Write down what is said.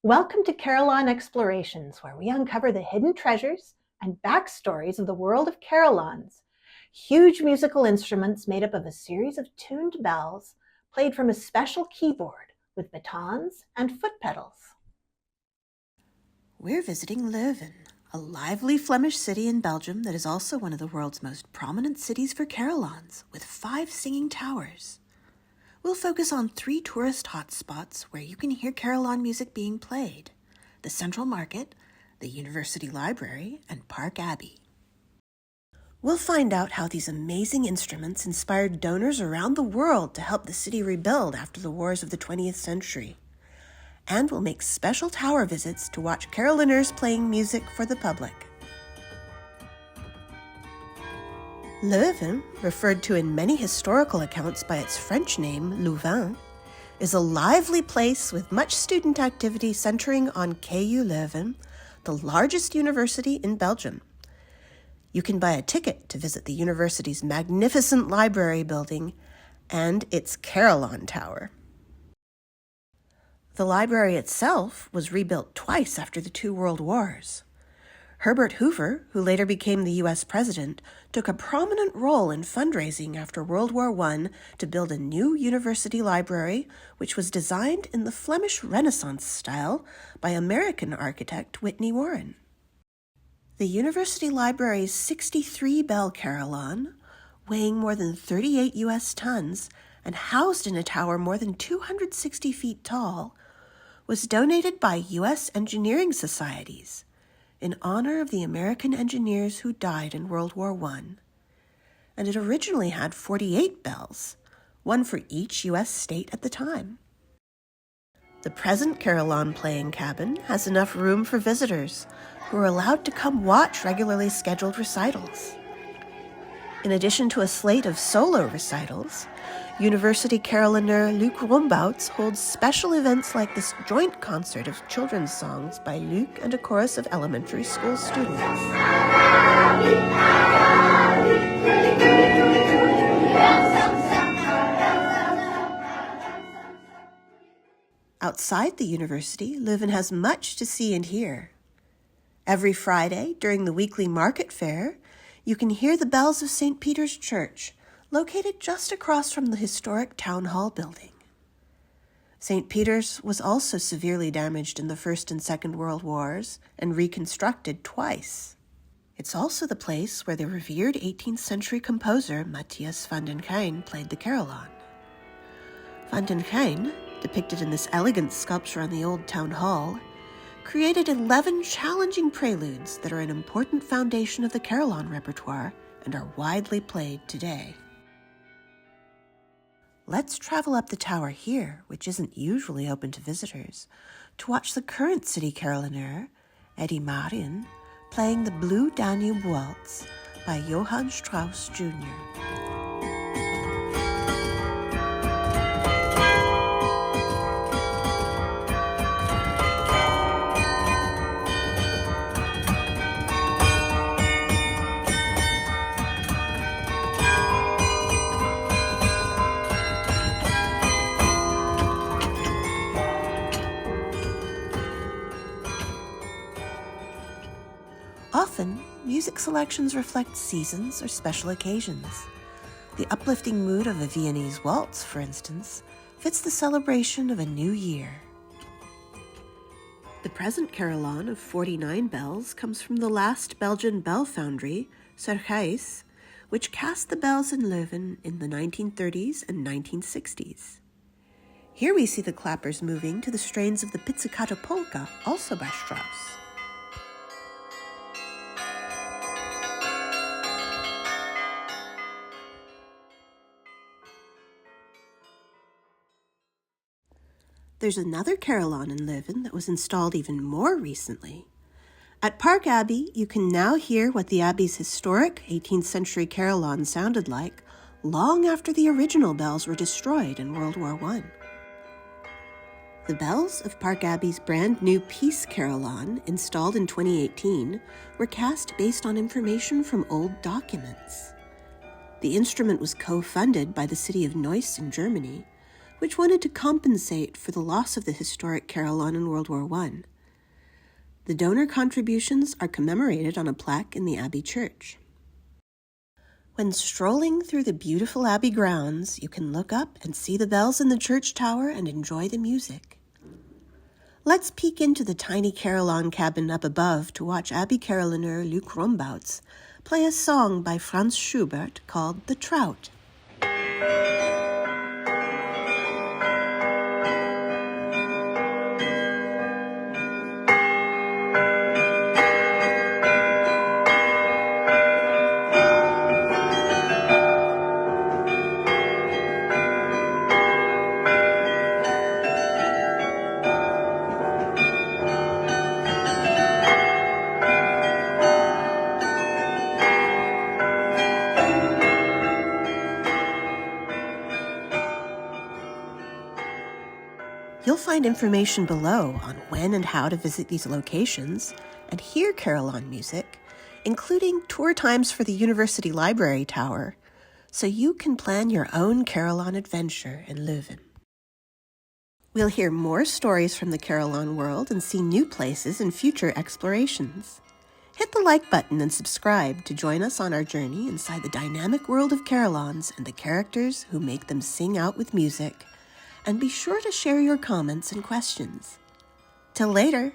Welcome to Carillon Explorations, where we uncover the hidden treasures and backstories of the world of carillons, huge musical instruments made up of a series of tuned bells played from a special keyboard with batons and foot pedals. We're visiting Leuven, a lively Flemish city in Belgium that is also one of the world's most prominent cities for carillons, with 5 singing towers. We'll focus on 3 tourist hotspots where you can hear carillon music being played: the Central Market, the University Library, and Park Abbey. We'll find out how these amazing instruments inspired donors around the world to help the city rebuild after the wars of the 20th century. And we'll make special tower visits to watch carillonneurs playing music for the public. Leuven, referred to in many historical accounts by its French name, Leuven, is a lively place with much student activity centering on KU Leuven, the largest university in Belgium. You can buy a ticket to visit the university's magnificent library building and its Carillon Tower. The library itself was rebuilt twice after the 2 world wars. Herbert Hoover, who later became the U.S. president, took a prominent role in fundraising after World War I to build a new university library, which was designed in the Flemish Renaissance style by American architect Whitney Warren. The university library's 63-bell carillon, weighing more than 38 U.S. tons and housed in a tower more than 260 feet tall, was donated by U.S. engineering societies in honor of the American engineers who died in World War I, and it originally had 48 bells, one for each U.S. state at the time. The present carillon playing cabin has enough room for visitors who are allowed to come watch regularly scheduled recitals. In addition to a slate of solo recitals, University carillonneur Luc Rombouts holds special events like this joint concert of children's songs by Luc and a chorus of elementary school students. Outside the university, Leuven has much to see and hear. Every Friday, during the weekly market fair, you can hear the bells of St. Peter's Church, located just across from the historic Town Hall building. St. Peter's was also severely damaged in the First and Second World Wars and reconstructed twice. It's also the place where the revered 18th century composer Matthias van den Heijn played the carillon. Van den Heijn, depicted in this elegant sculpture on the old Town Hall, created 11 challenging preludes that are an important foundation of the carillon repertoire and are widely played today. Let's travel up the tower here, which isn't usually open to visitors, to watch the current city carillonneur, Eddie Marien, playing the Blue Danube Waltz by Johann Strauss Jr. Often, music selections reflect seasons or special occasions. The uplifting mood of a Viennese waltz, for instance, fits the celebration of a new year. The present carillon of 49 bells comes from the last Belgian bell foundry, Sergijs, which cast the bells in Leuven in the 1930s and 1960s. Here we see the clappers moving to the strains of the Pizzicato polka, also by Strauss. There's another carillon in Leuven that was installed even more recently. At Park Abbey, you can now hear what the Abbey's historic 18th century carillon sounded like long after the original bells were destroyed in World War I. The bells of Park Abbey's brand new Peace Carillon, installed in 2018, were cast based on information from old documents. The instrument was co-funded by the city of Neuss in Germany, which wanted to compensate for the loss of the historic Carillon in World War I. The donor contributions are commemorated on a plaque in the Abbey church. When strolling through the beautiful Abbey grounds, you can look up and see the bells in the church tower and enjoy the music. Let's peek into the tiny Carillon cabin up above to watch Abbey Carillonneur Luc Rombouts play a song by Franz Schubert called The Trout. You'll find information below on when and how to visit these locations and hear Carillon music, including tour times for the University Library Tower, so you can plan your own Carillon adventure in Leuven. We'll hear more stories from the Carillon world and see new places in future explorations. Hit the like button and subscribe to join us on our journey inside the dynamic world of Carillons and the characters who make them sing out with music. And be sure to share your comments and questions. Till later!